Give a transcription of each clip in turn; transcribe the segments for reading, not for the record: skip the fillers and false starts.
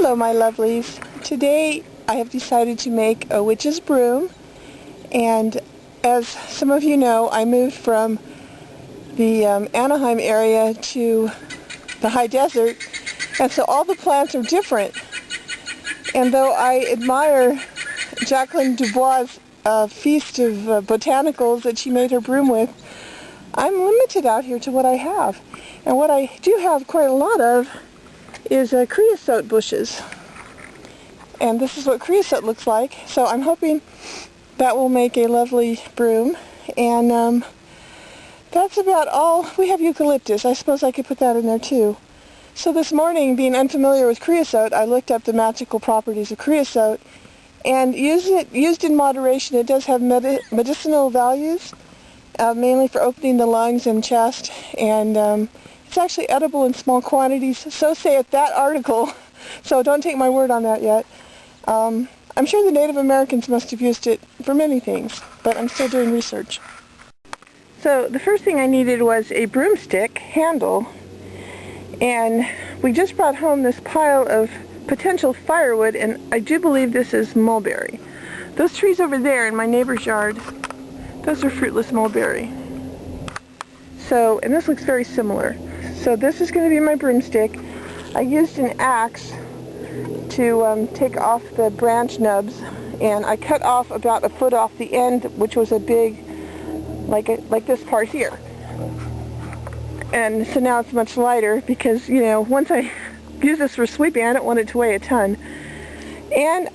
Hello my lovelies. Today I have decided to make a witch's broom, and as some of you know, I moved from the Anaheim area to the high desert, and so all the plants are different. And though I admire Jacqueline Dubois' feast of botanicals that she made her broom with, I'm limited out here to what I have. And what I do have quite a lot of is creosote bushes. And this is what creosote looks like. So I'm hoping that will make a lovely broom. And that's about all. We have eucalyptus. I suppose I could put that in there too. So this morning, being unfamiliar with creosote, I looked up the magical properties of creosote. And used in moderation, it does have medicinal values, mainly for opening the lungs and chest. And it's actually edible in small quantities. So saith that article. So don't take my word on that yet. I'm sure the Native Americans must have used it for many things, but I'm still doing research. So the first thing I needed was a broomstick handle, and we just brought home this pile of potential firewood, and I do believe this is mulberry. Those trees over there in my neighbor's yard, those are fruitless mulberry. So, and this looks very similar. So this is going to be my broomstick. I used an axe to take off the branch nubs, and I cut off about a foot off the end, which was a big, like this part here. And so now it's much lighter because, you know, once I use this for sweeping, I don't want it to weigh a ton. And,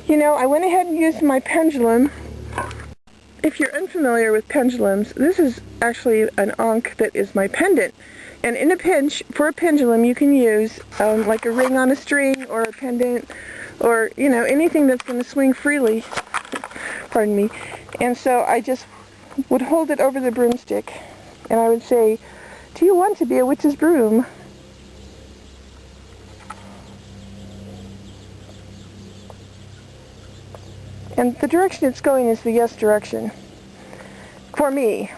you know, I went ahead and used my pendulum. If you're unfamiliar with pendulums, this is actually an ankh that is my pendant. And in a pinch, for a pendulum, you can use like a ring on a string or a pendant or, you know, anything that's going to swing freely. Pardon me. And so I just would hold it over the broomstick and I would say, "Do you want to be a witch's broom?" And the direction it's going is the yes direction. For me.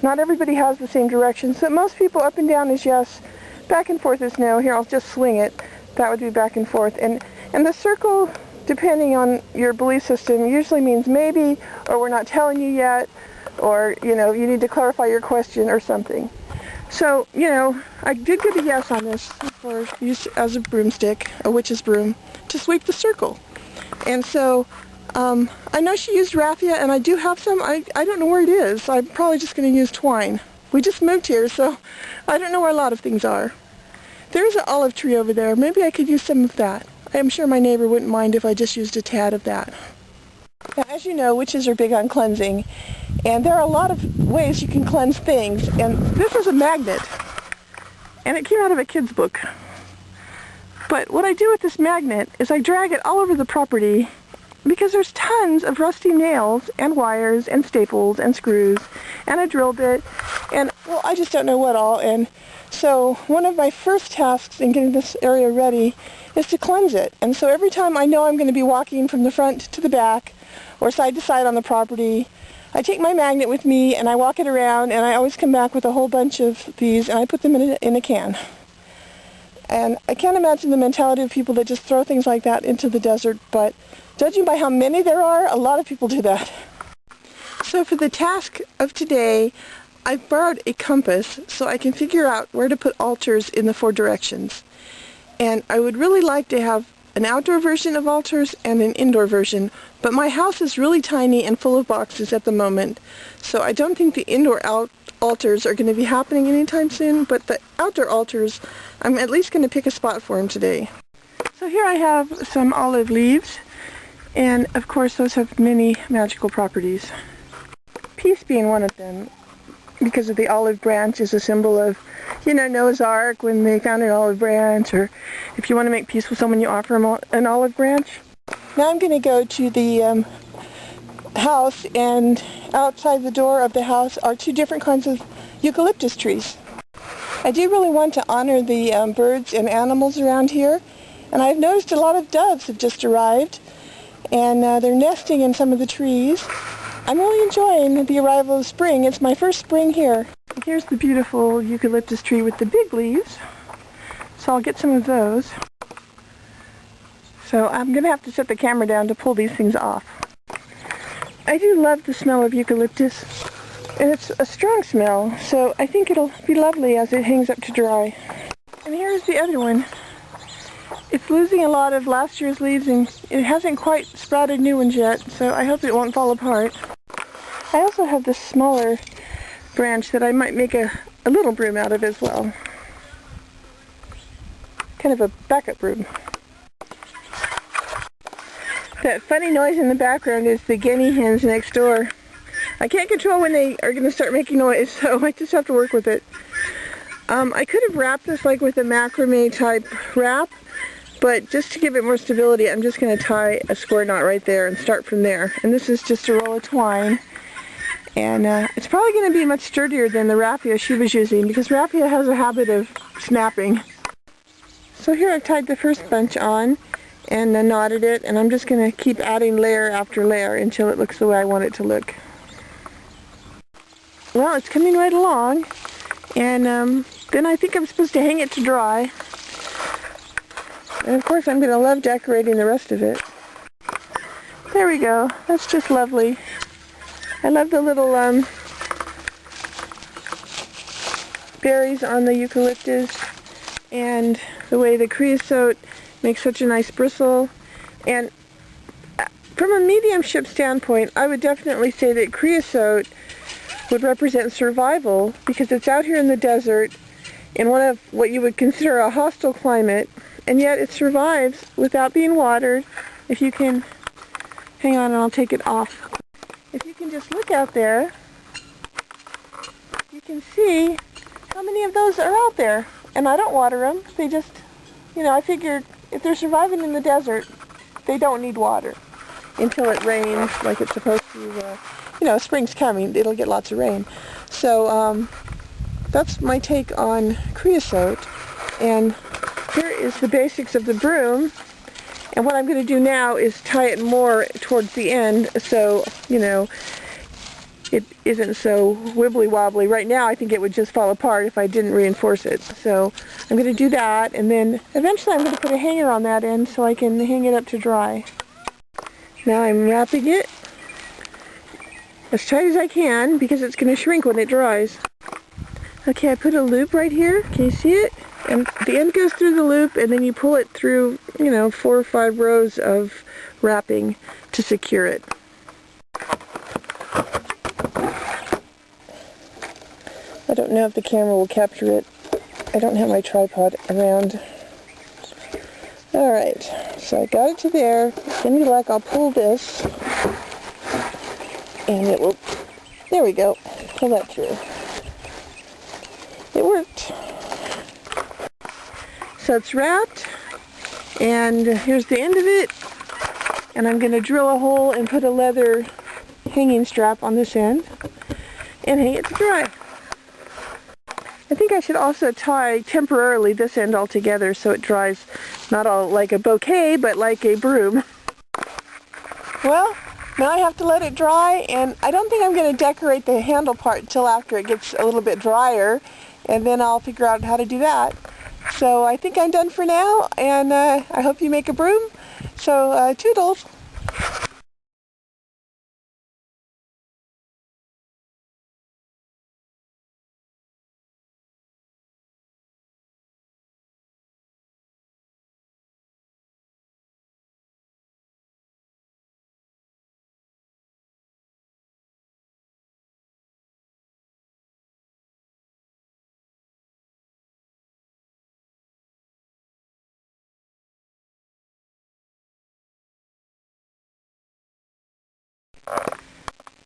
Not everybody has the same direction, so most people up and down is yes, back and forth is no. Here, I'll just swing it. That would be back and forth. And the circle, depending on your belief system, usually means maybe, or we're not telling you yet, or, you know, you need to clarify your question or something. So, you know, I did get a yes on this for use as a broomstick, a witch's broom, to sweep the circle. And so, I know she used raffia, and I do have some. I don't know where it is. I'm probably just going to use twine. We just moved here, so I don't know where a lot of things are. There's an olive tree over there. Maybe I could use some of that. I am sure my neighbor wouldn't mind if I just used a tad of that. Now, as you know, witches are big on cleansing, and there are a lot of ways you can cleanse things, and this is a magnet, and it came out of a kid's book. But what I do with this magnet is I drag it all over the property, because there's tons of rusty nails and wires and staples and screws and a drill bit and, well, I just don't know what all. And so one of my first tasks in getting this area ready is to cleanse it. And so every time I know I'm going to be walking from the front to the back or side to side on the property, I take my magnet with me and I walk it around, and I always come back with a whole bunch of these and I put them in a can. And I can't imagine the mentality of people that just throw things like that into the desert, but judging by how many there are, a lot of people do that. So for the task of today, I've borrowed a compass so I can figure out where to put altars in the 4 directions. And I would really like to have an outdoor version of altars and an indoor version, but my house is really tiny and full of boxes at the moment, so I don't think the indoor altars are going to be happening anytime soon, but the outdoor altars, I'm at least going to pick a spot for them today. So here I have some olive leaves, and of course those have many magical properties. Peace being one of them, because of the olive branch is a symbol of, you know, Noah's Ark when they found an olive branch, or if you want to make peace with someone, you offer them an olive branch. Now I'm going to go to the house, and outside the door of the house are 2 different kinds of eucalyptus trees. I do really want to honor the birds and animals around here, and I've noticed a lot of doves have just arrived, and they're nesting in some of the trees. I'm really enjoying the arrival of spring. It's my first spring here. Here's the beautiful eucalyptus tree with the big leaves, so I'll get some of those. So I'm going to have to set the camera down to pull these things off. I do love the smell of eucalyptus, and it's a strong smell, so I think it'll be lovely as it hangs up to dry. And here's the other one. It's losing a lot of last year's leaves, and it hasn't quite sprouted new ones yet, so I hope it won't fall apart. I also have this smaller branch that I might make a little broom out of as well. Kind of a backup broom. That funny noise in the background is the guinea hens next door. I can't control when they are going to start making noise, so I just have to work with it. I could have wrapped this like with a macrame type wrap, but just to give it more stability, I'm just going to tie a square knot right there and start from there. And this is just a roll of twine. And it's probably going to be much sturdier than the raffia she was using, because raffia has a habit of snapping. So here I've tied the first bunch on and knotted it, and I'm just going to keep adding layer after layer until it looks the way I want it to look. Well, it's coming right along, and then I think I'm supposed to hang it to dry. And of course I'm going to love decorating the rest of it. There we go. That's just lovely. I love the little berries on the eucalyptus, and the way the creosote makes such a nice bristle. And from a mediumship standpoint, I would definitely say that creosote would represent survival, because it's out here in the desert in one of what you would consider a hostile climate, and yet it survives without being watered. If you can, hang on and I'll take it off. If you can just look out there, you can see how many of those are out there. And I don't water them. They just, I figured if they're surviving in the desert, they don't need water until it rains like it's supposed to. Spring's coming. It'll get lots of rain. So that's my take on creosote. And here is the basics of the broom. And what I'm going to do now is tie it more towards the end, so, it isn't so wibbly-wobbly. Right now I think it would just fall apart if I didn't reinforce it. So I'm going to do that, and then eventually I'm going to put a hanger on that end so I can hang it up to dry. Now I'm wrapping it as tight as I can, because it's going to shrink when it dries. Okay, I put a loop right here. Can you see it? And the end goes through the loop, and then you pull it through, 4 or 5 rows of wrapping to secure it. I don't know if the camera will capture it. I don't have my tripod around. Alright, so I got it to there. Any luck, I'll pull this, and it will, there we go, pull that through. It worked. So it's wrapped, and here's the end of it, and I'm going to drill a hole and put a leather hanging strap on this end and hang it to dry. I think I should also tie temporarily this end all together so it dries not all like a bouquet, but like a broom. Well, now I have to let it dry, and I don't think I'm going to decorate the handle part until after it gets a little bit drier, and then I'll figure out how to do that. So I think I'm done for now, and I hope you make a broom. So toodles!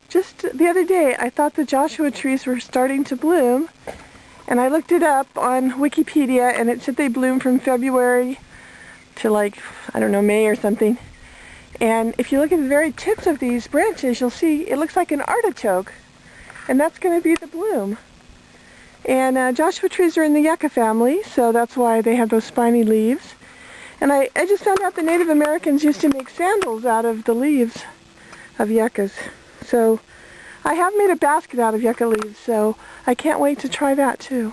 Just the other day, I thought the Joshua trees were starting to bloom, and I looked it up on Wikipedia, and it said they bloom from February to May or something. And if you look at the very tips of these branches, you'll see it looks like an artichoke, and that's going to be the bloom. And Joshua trees are in the yucca family, so that's why they have those spiny leaves. And I just found out the Native Americans used to make sandals out of the leaves of yuccas. So I have made a basket out of yucca leaves, so I can't wait to try that too.